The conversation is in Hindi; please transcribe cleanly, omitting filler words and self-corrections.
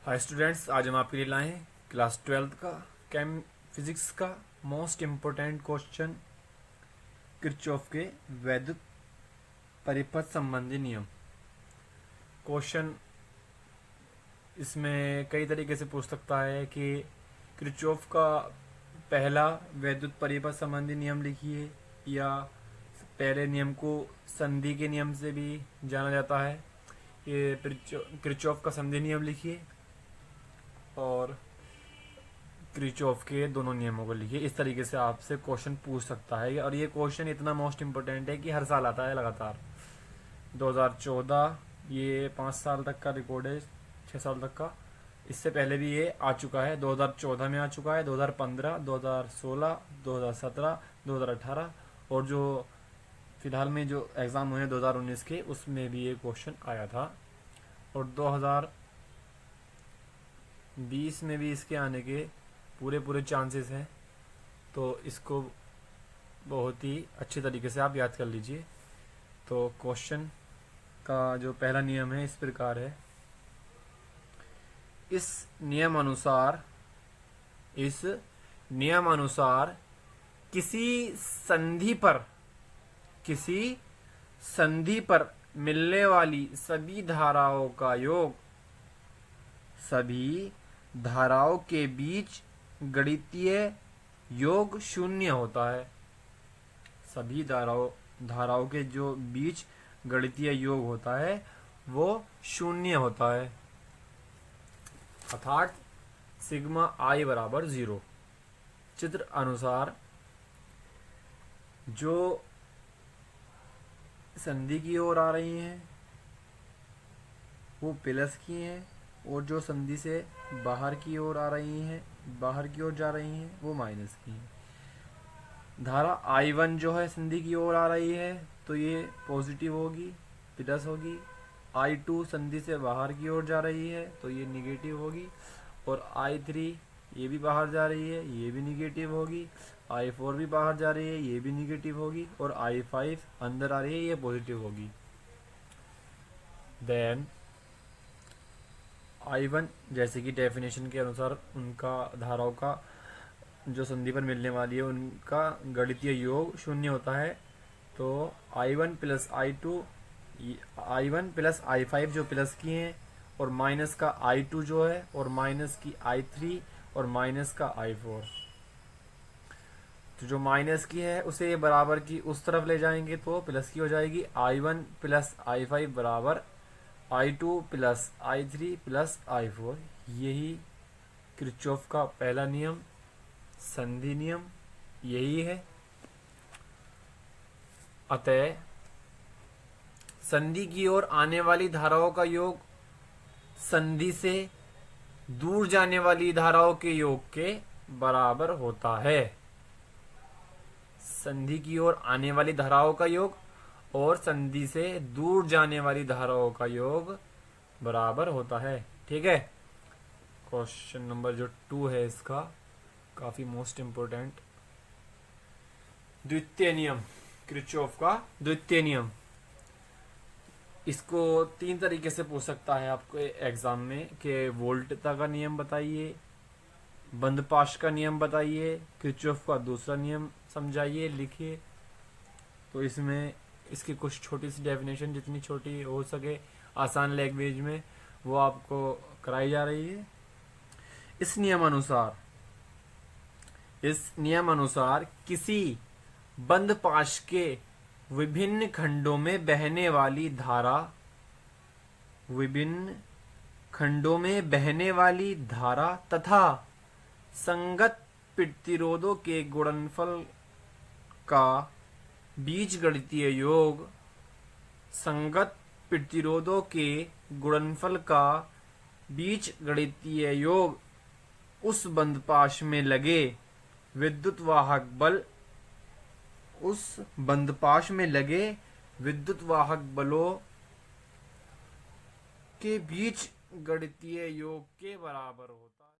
हाय स्टूडेंट्स, आज हम आपके लिए लाए हैं क्लास 12th का केम फिजिक्स का मोस्ट इम्पोर्टेंट क्वेश्चन, किरचॉफ के वैद्युत परिपथ संबंधी नियम। क्वेश्चन इसमें कई तरीके से पूछ सकता है कि किरचॉफ का पहला वैद्युत परिपथ संबंधी नियम लिखिए, या पहले नियम को संधि के नियम से भी जाना जाता है। ये किरचॉफ का संधि नियम लिखिए और किरचॉफ के दोनों नियमों को लिखिए। इस तरीके से आपसे क्वेश्चन पूछ सकता है, और ये क्वेश्चन इतना मोस्ट इम्पोर्टेंट है कि हर साल आता है लगातार। 2014 ये 5 साल तक का रिकॉर्ड है, 6 साल तक का। इससे पहले भी ये आ चुका है, 2014 में आ चुका है, 2015, 2016, 2017, 2018 और जो फिलहाल में जो एग्ज़ाम हुए हैं 2019 के, उसमें भी ये क्वेश्चन आया था। और 2020 में भी इसके आने के पूरे चांसेस हैं, तो इसको बहुत ही अच्छे तरीके से आप याद कर लीजिए। तो क्वेश्चन का जो पहला नियम है इस प्रकार है। इस नियम अनुसार किसी संधि पर मिलने वाली सभी धाराओं के बीच गणितीय योग शून्य होता है। सभी धाराओं के जो बीच गणितीय योग होता है वो शून्य होता है, अर्थात सिग्मा आई बराबर 0। चित्र अनुसार जो संधि की ओर आ रही हैं वो प्लस की हैं, और जो संधि से बाहर की ओर आ रही हैं, बाहर की ओर जा रही हैं, वो माइनस की हैं। धारा I1 जो है संधि की ओर आ रही है तो ये पॉजिटिव होगी, प्लस होगी। I2 संधि से बाहर की ओर जा रही है तो ये निगेटिव होगी। और I3 ये भी बाहर जा रही है, ये भी निगेटिव होगी। I4 भी बाहर जा रही है, ये भी निगेटिव होगी। और I5 अंदर आ रही है, ये पॉजिटिव होगी। देन I1 जैसे कि डेफिनेशन के अनुसार उनका धाराओं का जो संधि पर मिलने वाली है उनका गणितीय योग शून्य होता है। तो I1 प्लस I5 जो प्लस की हैं, और माइनस का I2 जो है, और माइनस की I3 और माइनस का I4। तो जो माइनस की है उसे बराबर की उस तरफ ले जाएंगे तो प्लस की हो जाएगी। I1 प्लस I5 बराबर I2 plus I3 plus I4। यही किरचॉफ का पहला नियम, संधि नियम यही है। अतः संधि की ओर आने वाली धाराओं का योग संधि से दूर जाने वाली धाराओं के योग के बराबर होता है। संधि की ओर आने वाली धाराओं का योग और संधि से दूर जाने वाली धाराओं का योग बराबर होता है। ठीक है। क्वेश्चन नंबर जो 2 है इसका काफी मोस्ट इंपोर्टेंट, द्वितीय नियम, किरचॉफ का द्वितीय नियम। इसको 3 तरीके से पूछ सकता है आपको एग्जाम में कि वोल्टता का नियम बताइए, बंधपाश का नियम बताइए, किरचॉफ का दूसरा नियम समझाइए, लिखिए। तो इसमें इसकी कुछ छोटी सी डेफिनेशन, जितनी छोटी हो सके आसान लैंग्वेज में, वो आपको कराई जा रही है। इस नियम अनुसार किसी बंधपाश के विभिन्न खंडों में बहने वाली धारा तथा संगत प्रतिरोधों के गुणनफल का बीजगणितीय योग, संगत प्रतिरोधों के गुणनफल का बीजगणितीय योग उस बंधपाश में लगे विद्युत वाहक बलों के बीच गणितीय योग के बराबर होता है।